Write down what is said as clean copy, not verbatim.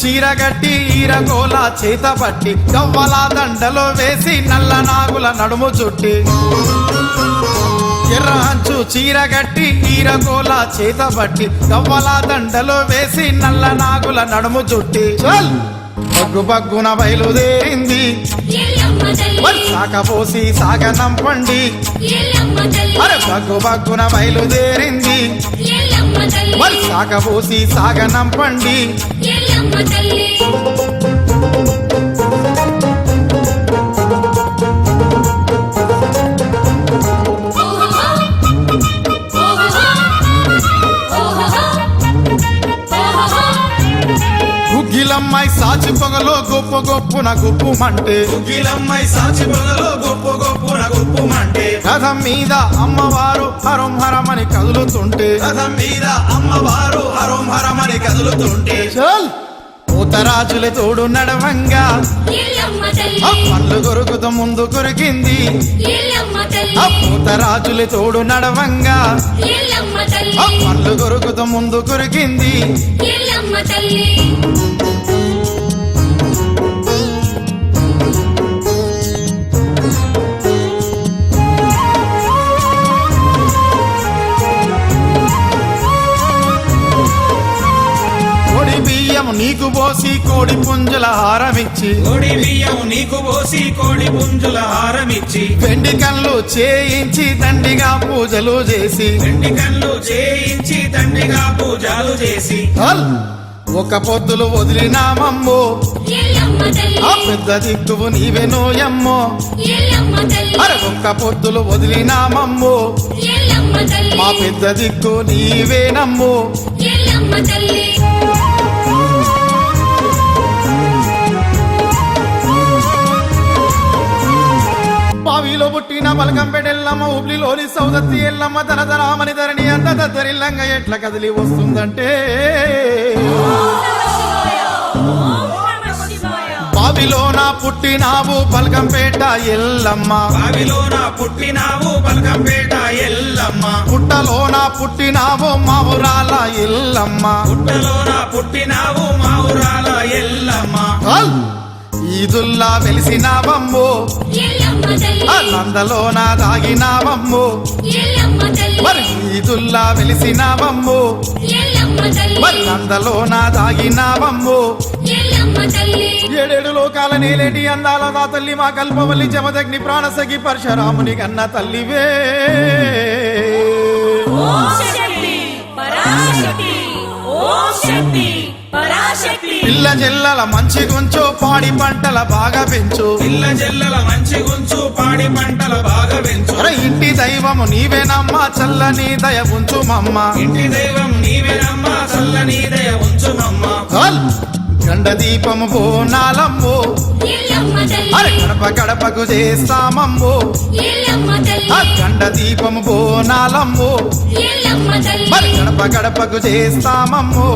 చీరగట్టి ఈరగోల చేత పట్టి గవ్వల దండలో వేసి నల్ల నాగుల నడుము చుట్టి ఎర్ర అంచు చీరగట్టి ఈరగోల చేత పట్టి గవ్వల దండలో వేసి నల్ల నాగుల నడుము చుట్టి బగ్గు బగ్గున బయలుదేరింది సాకపోసి సాగనంపండి అరే బగ్గు బగ్గున బయలుదేరింది సాకపోసి సాగనంపండి గుగ్గిలమ్మాయి సాచి పొగలో గొప్ప గొప్పున గుప్పుమంటే గుగ్గిలమ్మాయి సాచి పొగలో గొప్ప గొప్పున గుప్పుమంటే రథం మీద అమ్మవారు హరం హరమని కదులుతుంటే రథం మీద అమ్మవారు హరం హరమని కదులుతుంటే పూతరాజుల తోడు నడవంగా పళ్ళు కొరుకుతూ ముందు కొరికింది పూతరాజుల తోడు నడవంగా పళ్ళు కొరుకుతూ ముందు కొరికింది నీకు పోసి కోడి పుంజుల హారమిచ్చి కోడి బియ్యం నీకు పోసి కోడి పుంజుల హారమిచ్చి వెండి కళ్ళు చేయించి దండిగా పూజలు చేసి వెండి కళ్ళు చేయించి దండిగా పూజలు చేసి ఒక పొద్దులు వదిలినామమ్మో ఆ పెద్ద దిక్కువు నీవెనోయమ్మో అరే ఒక్క పొద్దులు వదిలినామమ్మో మా పెద్ద దిక్కు నీవేనమ్మో బావిలో పుట్టిన బలకంపెటెల్లమ్మ హుబ్లీలోని సౌదత్తి ఎల్లమ్మ తనతరామని ధరణి అంత దద్దరిల్లంగా ఎట్ల కదిలి వస్తుందంటే బావిలోన పుట్టినావు బల్కంపేట ఎల్లమ్మ బావిలోన పుట్టినావు బల్కంపేట ఎల్లమ్మ పుట్టలోన పుట్టినావు మా ఊరాల ఎల్లమ్మ పుట్టలోన పుట్టినావు మా ఊరాల ఎల్లమ్మ ఈదుల్లా వెలిసినావమ్మో నందలోన దాగినావమ్మో మరి ఈదుల్లా వెలిసినావమ్మో మరి నందలోన దాగినావమ్మో ఏడేడు లోకాల నేలేటి అందాల నా తల్లి మా కల్పవల్లి జమదగ్ని ప్రాణసగి పరశురాముని కన్న తల్లివే పిల్ల జెల్లల మంచి గుంచు పాడి పంటల బాగా పెంచు పిల్ల జెల్లల మంచి గుంచు పాడి పంటల బాగా పెంచు ఇంటి దైవము నీవేనమ్మా చల్లని దయ ఉంచుమమ్మ ఇంటి దైవం నీవేనమ్మా చల్లని దయ ఉంచుమమ్మ గండ దీపము బోనాలమ్మో అరే గడప గడపకు చేస్తామమ్మో గండ దీపము బోనాలమ్మో మరి గడప గడపకు చేస్తామమ్మో